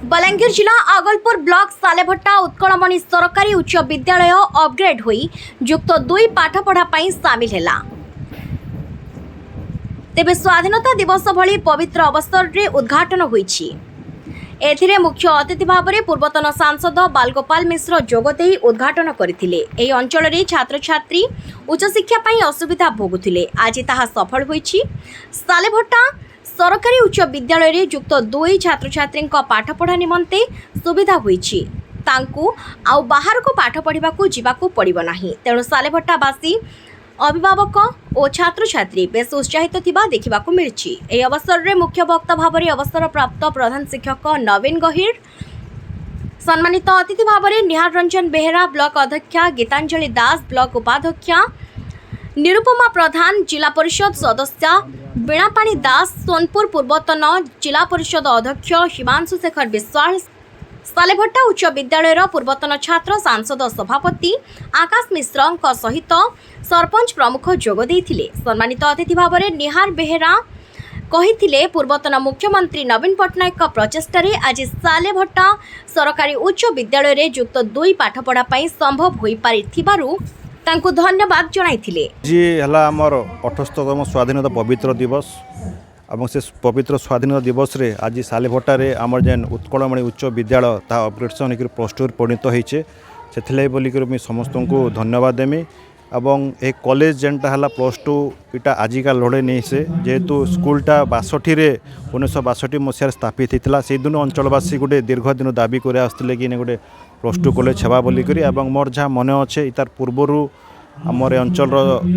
बलांगीर जिला आगलपुर ब्लॉक सालेभट्टा उत्कलमणि सरकारी उच्च विद्यालय अपग्रेड होई युक्त 2 पाठपढ़ा सामिल है। तेबे स्वाधीनता दिवस भली पवित्र अवसर रे उद्घाटन होईछि। एथिरे मुख्य अतिथि भाव में पूर्वतन सांसद बालगोपाल मिश्र जोगदे उद्घाटन करथिले। एही अंचल रे छात्र छात्री उच्च शिक्षा पई असुविधा भोगुथिले। आज ताहा सफल होईछि। सालेभट्टा सरकारी उच्च विद्यालय रे युक्त 2 छात्र छात्री पाठपढ़ा निमंते सुविधा होईछि। तांकु आउ बाहर को पाठ पढ़ा जीवाकू पड़िबो नाही। तेणु सालेभट्टावासी अभिभावक और छात्र छात्री बेस उत्साहित थिबा देखिबाकू मिलछि। एही अवसर रे मुख्य वक्ता भाव में अवसर प्राप्त प्रधान शिक्षक नवीन गहिर, सम्मानित अतिथि भाव में निहार रंजन बेहेरा, ब्लॉक अध्यक्षा गीतांजलि दास, ब्लॉक उपाध्यक्षा निरुपमा प्रधान, जिला परिषद सदस्य बीणापाणी दास, सोनपुर पूर्वतन जिला परिषद अध्यक्ष हिमांशु शेखर विश्वास, सालेभट्टा उच्च विद्यालय पूर्वतन छात्र सांसद सभापति आकाश मिश्र सहित सरपंच प्रमुख जोगदे। सम्मानित अतिथि भाव में निहार बेहेरा कही पूर्वतन मुख्यमंत्री नवीन पट्टनायक प्रचेष्टार आज सालेभट्टा सरकारी उच्च विद्यालय रे युक्त 2 पाठपढ़ा संभव हो पारिथिबारु तांको धन्यवाद जणाइथिले। जी हला हमर 78तम स्वाधीनता पवित्र दिवस और से पवित्र स्वाधीनता दिवस रे आज सालेभट्टा रे आमर जेन उत्कलमणि उच्च विद्यालय ता अपग्रेडेशन होकर +2 परिणत होइछे। सेथिलै बोलिकर मुझे समस्त को धन्यवाद देमी। एवं ए कॉलेज जेनटा हला +2 इटा आजिका लड़े नहीं से जेहेतु स्कूलटा 62 रे 1962 मसीह स्थापित होता से दिन अंचलवासी गोटे दीर्घ दिन दाबी कर आसते कि गोटे +2 कॉलेज हेबा बोलिकरी। एवं मोर जहाँ मन अच्छे तार पूर्वर आमर अंचल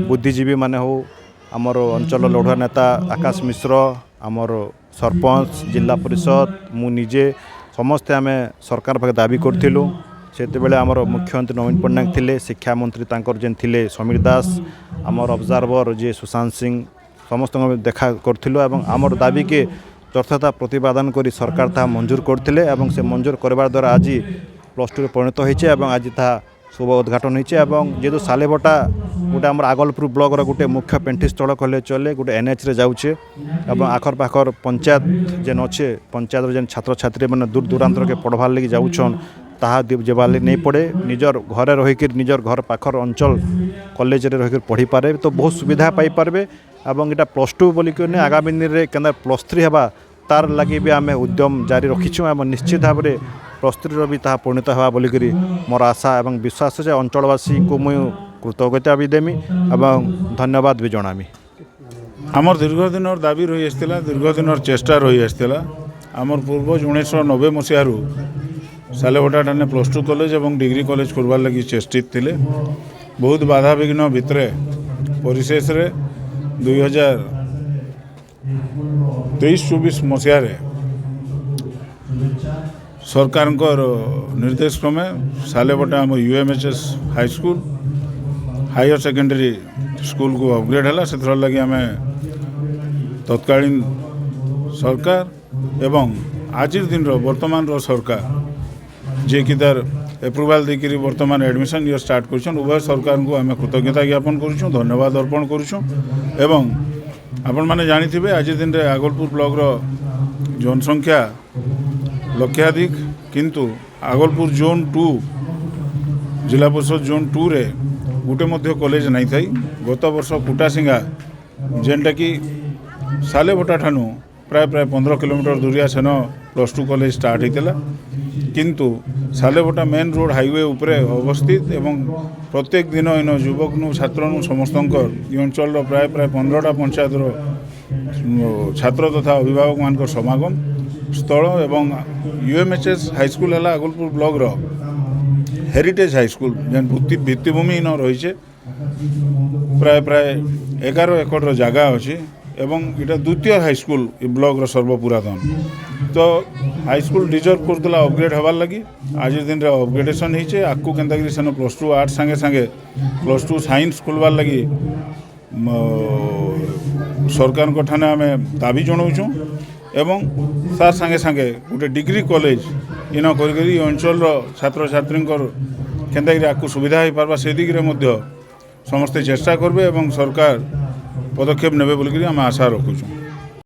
बुद्धिजीवी माने हो आमर अंचल लड़ुआ नेता आकाश मिश्र, आमर सरपंच, जिला परिषद, मु निजे समस्ते आम सरकार पाखे दाबी करूँ। से आमर मुख्यमंत्री नवीन पट्टनायक थिले, शिक्षा मंत्री तांकर जेन थिले समीर दास, आमर ऑब्जर्वर जे सुशांत सिंह समस्त देखा करूँ। एवं आमर दाबी के यथार्थ प्रतिपादन करी सरकार ता मंजूर करथिले एवं से मंजूर करबार द्वारा आज +2 परिणत होइछे एवं आज ता शुभ उद्घाटन होइछे। एवं जेहेतु सालेभट्टा गोटे आमर आगलपुर ब्लॉक रो गोटे मुख्य पेंटी स्थल कहले चले गोटे NH रे जाउछे एवं आखर पाखर पंचायत जेन अच्छे पंचायत जेन छात्र छात्री मैंने दूर दूरांतर के पढ़वार लगी जाऊछन ताहा जेबार नहीं पड़े निजर घरे रहीकि निजर घर पाखर अंचल कॉलेज रे रहीकि पढ़ी पारे तो बहुत सुविधा पाई पारबे। एवं इटा +2 बोलिक आगामी दिन में केना +3 हेबा तार लगी भी आम उद्यम जारी रखीचु एवं निश्चित भाव में +3 भी ताहा परिणत हेबा बोलिक मोर आशा एवं विश्वास है। अंचलवासी को मुझे कृतज्ञता भी देमी एवं धन्यवाद भी जनामी। आमर दीर्घ दिन दाबी रही आसला, दीर्घ दिन चेष्टा रही आसला। आमर पूर्वज 1990 मसीह सालेभट्टा ठाने +2 कॉलेज और डिग्री कॉलेज करवार लगी चेष्टित थिले। बहुत बाधा विघ्न भितर परिशेष 2023-24 मसीह सरकार निर्देश क्रमे सालेभट्टा आम UMHS high school higher secondary school को अपग्रेड है। से लगी आम तत्कालीन सरकार एवं आज दिन वर्तमान सरकार जे कि तार एप्रुवाल देकर वर्तमान एडमिशन ये स्टार्ट कर उभय सरकार को आम कृतज्ञता ज्ञापन करुँ, धन्यवाद अर्पण करुँ। एवं आपण मैंने जानी आज दिन में आगलपुर ब्लॉक जनसंख्या लक्षाधिक किंतु आगलपुर जोन 2 जिला परिषद जोन 2 रे गोटे मध्य कॉलेज नहीं थी। गत वर्ष कुटासिंगा जेनटा कि सालेभट्टा ठानु प्राय 15 किलोमीटर दूरिया सेन +2 कॉलेज स्टार्ट होता किंतु सालेभट्टा मेन रोड हाईवे उपरे अवस्थित एवं प्रत्येक दिन इन युवक छात्र समस्त अंचल प्राय 15टा पंचायत छात्र तथा अभिभावक मान समागम स्थल एवं UMHS हाई स्कूल है आगलपुर ब्लॉक रो हेरिटेज हाई स्कूल जेन भित्तिभूमि इन रही प्राय 11 एकड़ जगह अच्छी एवं इटा द्वितीय हाई स्कूल ब्लॉक सर्वपुरातन तो हाई स्कूल डिजर्व करदेला अपग्रेड हबार लगी। आज दिन रे अपग्रेडेशन होइछे आकु केंतागिरी सेन +2 आर्ट संगे संगे +2 साइंस खोलबार लगी सरकार को ठाने आम दाबी जनाऊँ एवं तार संगे संगे गोटे डिग्री कॉलेज इन करी अंचल छात्र छात्री केंतागिरी आकु सुविधा हो पार्बा से दिगरे मध्य समस्ते चेष्टा करबे एवं सरकार पदक्षेप नेबे बोलिक आम आशा रखुँ।